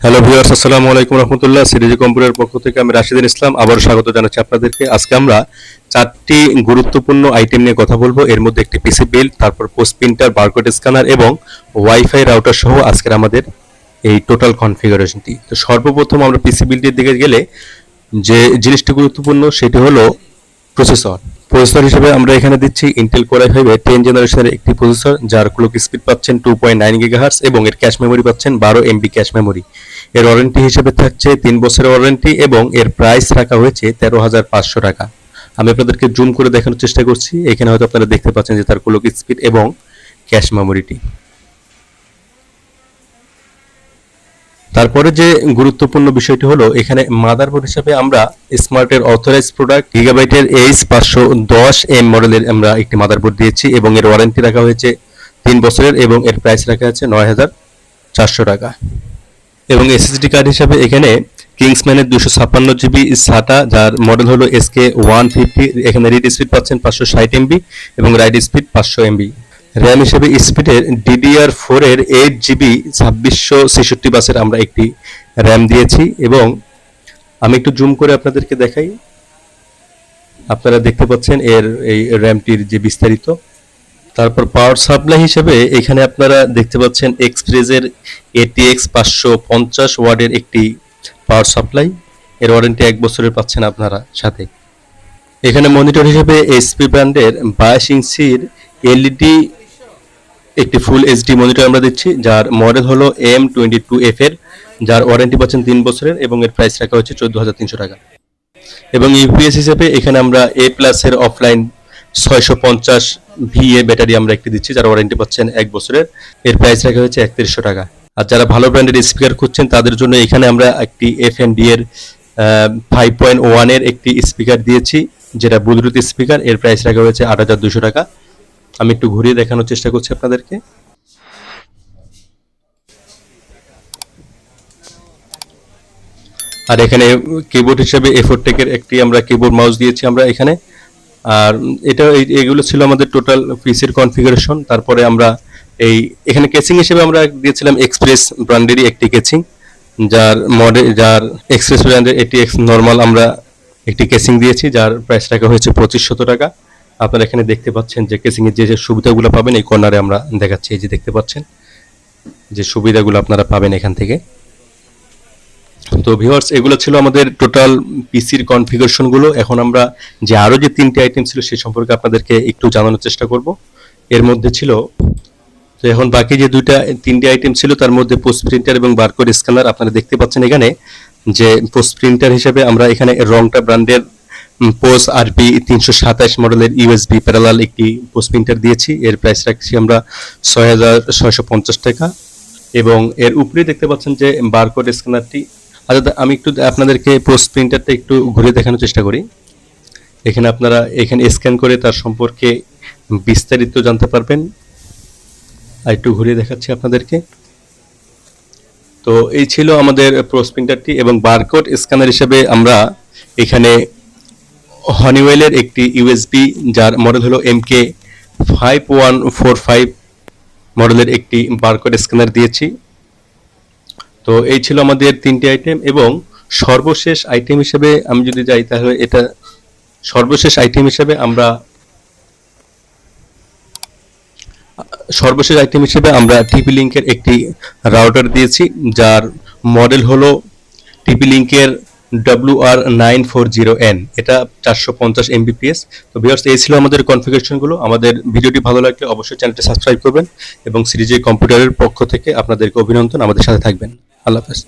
Hello viewers, আসসালামু আলাইকুম রহমতুল্লাহ। CTG computer পক্ষ থেকে আমি রাশিদুল ইসলাম আবারও স্বাগত জানাচ্ছি আপনাদেরকে। আজকে আমরা 4টি গুরুত্বপূর্ণ আইটেম নিয়ে কথা বলবো। এর মধ্যে একটি পিসি বিল্ড, তারপর পোস্ট প্রিন্টার, বারকোড স্ক্যানার এবং ওয়াইফাই রাউটার সহ আজকের আমাদের এই টোটাল কনফিগারেশনটি। তো সর্বপ্রথম আমরা পিসি বিল্ডের দিকে গেলে যে জিনিসটি গুরুত্বপূর্ণ সেটি হলো প্রসেসর। প্রসেসর হিসেবে আমরা এখানে দিচ্ছি ইন্টেল কোর i5 10 জেনারেশনের একটি প্রসেসর, যার ক্লক স্পিড পাচ্ছেন 2.9 গিগাহার্টজ এবং এর ক্যাশ মেমোরি পাচ্ছেন 12 MB ক্যাশ মেমোরি। এর ওয়ারেন্টি হিসেবে থাকছে 3 বছরের ওয়ারেন্টি এবং এর প্রাইস রাখা হয়েছে 13,500 টাকা। আমি আপনাদেরকে জুম করে দেখানোর চেষ্টা করছি। এখানে হয়তো আপনারা দেখতে পাচ্ছেন যে তার ক্লক স্পিড এবং ক্যাশ মেমোরিটি। তারপরে যে গুরুত্বপূর্ণ বিষয়টি হলো, এখানে মাদারবোর্ড হিসেবে আমরা স্মার্টের অথরাইজ প্রোডাক্ট গিগাবাইটের H510M মডেলের আমরা একটি মাদারবোর্ড দিয়েছি এবং এর ওয়ারেন্টি রাখা হয়েছে 3 বছরের এবং এর প্রাইস রাখা আছে 9,400 টাকা। এবং এসএসডি কার্ড হিসাবে এখানে কিংসম্যানের 256 জিবি SATA, যার মডেল হলো SK150। এখানে রিড স্পিড পাচ্ছেন 560 MB এবং রাইট স্পিড 500 MB। র্যাম হিসেবে স্পিডের DDR4 এর 8 জিবি 2666 বাসের আমরা একটি র্যাম দিয়েছি এবং আমি একটু জুম করে আপনাদেরকে দেখাই। আপনারা দেখতে পাচ্ছেন এর এই র্যামটির যে বিস্তারিত। তারপর পাওয়ার সাপ্লাই হিসেবে এখানে আপনারা দেখতে পাচ্ছেন এক্সপ্রেসের ATX 550 ওয়াটের একটি পাওয়ার সাপ্লাই। এর ওয়ারেন্টি 1 বছরের পাচ্ছেন আপনারা সাথে। এখানে মনিটর হিসেবে HP ব্র্যান্ডের 22 ইঞ্চির LED একটি ফুল HD মনিটর আমরা দিচ্ছি, যার মডেল হলো M22F এর, যার ওয়ারেন্টি পাচ্ছেন 3 বছরের এবং এর প্রাইস রাখা হচ্ছে 14,300 টাকা। এবং ইউপিএস হিসেবে এখানে আমরা A+ এর অফলাইন 650 VA ব্যাটারি আমরা একটি দিচ্ছি, যার ওয়ারেন্টি পাচ্ছেন 1 বছরের। এর প্রাইস রাখা হচ্ছে 3100 টাকা। আর যারা ভালো ব্র্যান্ডের স্পিকার খুঁজছেন তাদের জন্য এখানে আমরা একটি FND এর 5.1 এর একটি স্পিকার দিয়েছি, যেটা ব্লুটুথ স্পিকার। এর প্রাইস রাখা হয়েছে 8,200 টাকা। আমি একটু ঘুরিয়ে দেখানোর চেষ্টা করছি আপনাদেরকে। আর এখানে কিবোর্ড হিসেবে এফোরটেকের একটি আমরা কিবোর্ড মাউস দিয়েছি আমরা এখানে। আর এগুলো ছিল আমাদের টোটাল পিসির কনফিগারেশন। তারপরে আমরা এখানে কেসিং হিসেবে আমরা দিয়েছিলাম এক্সপ্রেস ব্র্যান্ডেরই একটি কেসিং, যার এক্সপ্রেস ব্র্যান্ডের ATX নর্মাল আমরা একটি কেসিং দিয়েছি, যার প্রাইস রাখা হয়েছে 2500 টাকা। আপনারা এখানে দেখতে পাচ্ছেন যে কেসিং এর যে সুবিধাগুলো পাবেন এই কর্নারে আমরা দেখাচ্ছি। এই যে দেখতে পাচ্ছেন যে সুবিধাগুলো আপনারা পাবেন এখান থেকে। তো ভিউয়ার্স, এগুলো ছিল আমাদের টোটাল পিসির কনফিগারেশনগুলো। এখন আমরা যে আরো যে 3টি আইটেম ছিল সে সম্পর্কে আপনাদেরকে একটু জানানোর চেষ্টা করব। এর মধ্যে ছিল, তো এখন বাকি যে 3টি আইটেম ছিল তার মধ্যে পোস্ট প্রিন্টার এবং বারকোড স্ক্যানার। আপনারা দেখতে পাচ্ছেন এখানে যে পোস্ট প্রিন্টার হিসেবে আমরা এখানে রংটা ব্র্যান্ডের পোস RP 327 মডেলের USB প্যারালাল একটি পোস্ট প্রিন্টার দিয়েছি। এর প্রাইস রাখছি আমরা 6,650 টাকা। এবং এর উপরে দেখতে পাচ্ছেন যে বারকোড স্ক্যানারটি। আচ্ছা, আমি একটু আপনাদেরকে পোস্ট প্রিন্টারটা একটু ঘুরে দেখানোর চেষ্টা করি। এখানে আপনারা এখানে স্ক্যান করে তার সম্পর্কে বিস্তারিত জানতে পারবেন। আর একটু ঘুরিয়ে দেখাচ্ছি আপনাদেরকে। তো এই ছিল আমাদের পোস্ট প্রিন্টারটি। এবং বারকোড স্ক্যানার হিসেবে আমরা এখানে হনিওয়েলের একটি USB, যার মডেল হলো MK5145 মডেলের একটি বারকোড স্ক্যানার দিয়েছি। তো এই ছিল আমাদের 3টি আইটেম। এবং সর্বশেষ আইটেম হিসেবে আমি যদি যাই তাহলে সর্বশেষ আইটেম হিসেবে আমরা TP-Link-এর একটি রাউটার দিয়েছি, যার মডেল হলো TP-Link-এর WR940N। এটা 450 Mbps। তো ভিউয়ার্স, এই ছিল আমাদের কনফিগারেশনগুলো। আমাদের ভিডিওটি ভালো লাগলে অবশ্যই চ্যানেলটি সাবস্ক্রাইব করবেন এবং সিটিজি কম্পিউটারের পক্ষ থেকে আপনাদেরকে অভিনন্দন। আমাদের সাথে থাকবেন। আল্লাহ হাফেজ।